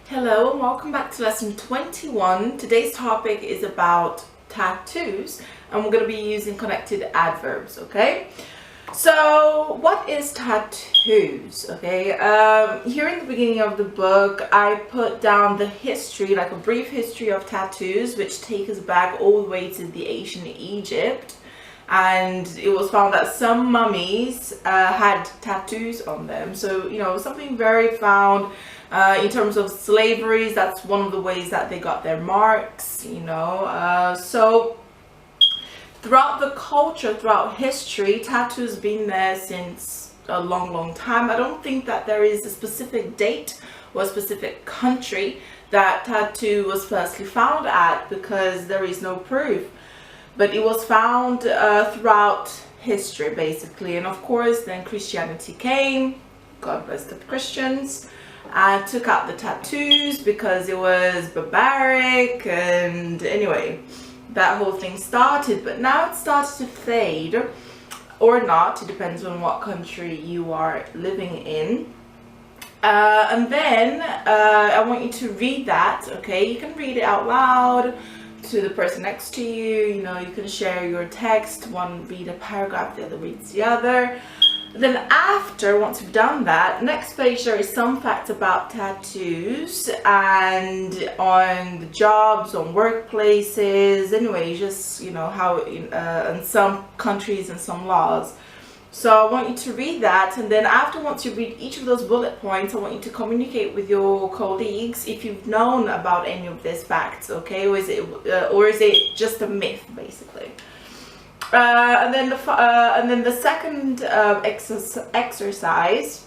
Hello and welcome back to lesson 21. Today's topic is about tattoos and we're going to be using connected adverbs, okay? So what is tattoos, okay? Here in the beginning of the book I put down the history, like a brief history of tattoos, which take us back all the way to the ancient Egypt. And it was found that some mummies had tattoos on them. So, you know, something very found in terms of slavery. That's one of the ways that they got their marks, you know. So throughout the culture, throughout history, tattoos been there since a long time. I don't think that there is a specific date or a specific country that tattoo was firstly found at, because there is no proof. But it was found throughout history, basically. And of course, then Christianity came, God bless the Christians, and took out the tattoos because it was barbaric. And anyway, that whole thing started. But now it started to fade, or not. It depends on what country you are living in. And then I want you to read that, okay? You can read it out loud to the person next to you. You know, you can share your text, one read a paragraph, the other reads the other. Then after, once you've done that, next page there is some facts about tattoos and on the jobs, on workplaces, anyway, just, you know, how in some countries and some laws. So I want you to read that, and then after, once you read each of those bullet points, I want you to communicate with your colleagues if you've known about any of these facts, okay? Or is it just a myth, basically? And then the second exercise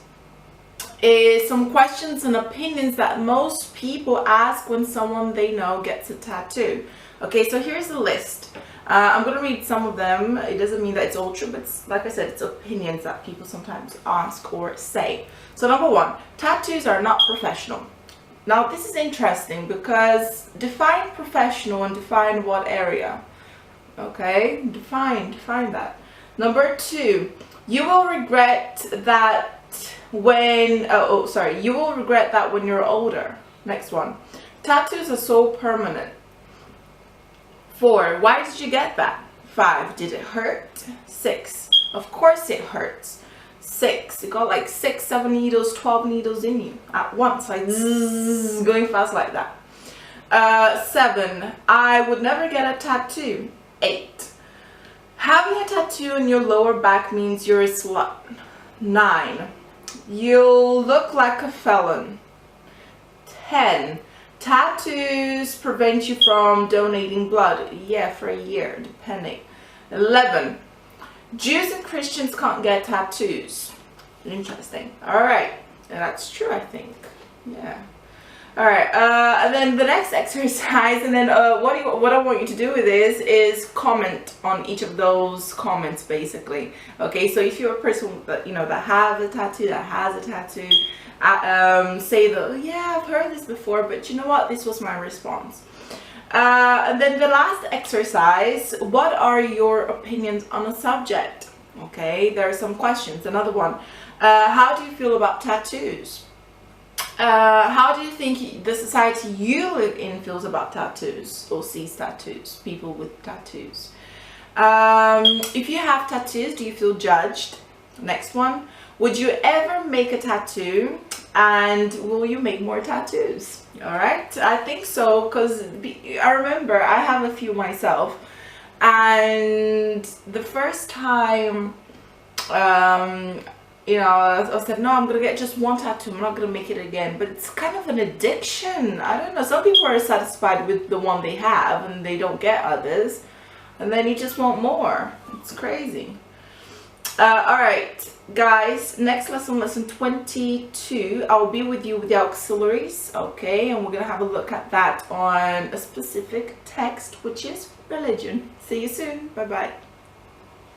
is some questions and opinions that most people ask when someone they know gets a tattoo. Okay, so here's a list. I'm going to read some of them. It doesn't mean that it's all true, but it's, like I said, it's opinions that people sometimes ask or say. So number one, tattoos are not professional. Now this is interesting because define professional and define what area. Okay, define that. Number two, you will regret that when you will regret that when you're older. Next one, tattoos are so permanent. 4, why did you get that? 5, did it hurt? 6, of course it hurts. 6, it got like 6, 7 needles, 12 needles in you at once, like zzz, going fast like that. 7, I would never get a tattoo. 8, having a tattoo on your lower back means you're a slut. 9, you'll look like a felon. 10, tattoos prevent you from donating blood. Yeah, for a year, depending. 11, Jews and Christians can't get tattoos. Interesting. Alright, and that's true, I think. Yeah. Alright, and then the next exercise, and then what I want you to do with this is comment on each of those comments, basically. Okay, so if you're a person that, you know, that has a tattoo, say that, oh, yeah, I've heard this before, but you know what, this was my response. And then the last exercise, what are your opinions on a subject? Okay, there are some questions. Another one, how do you feel about tattoos? How do you think the society you live in feels about tattoos or sees tattoos, people with tattoos? If you have tattoos, do you feel judged? Next one, would you ever make a tattoo, and will you make more tattoos? All right, I think so, because I remember I have a few myself, and the first time you know, I said, no, I'm gonna get just one tattoo, I'm not gonna make it again. But it's kind of an addiction. I don't know, some people are satisfied with the one they have and they don't get others, and then you just want more. It's crazy. Alright guys, next lesson, lesson 22, I'll be with you with the auxiliaries, okay, and we're gonna have a look at that on a specific text, which is religion. See you soon. Bye bye.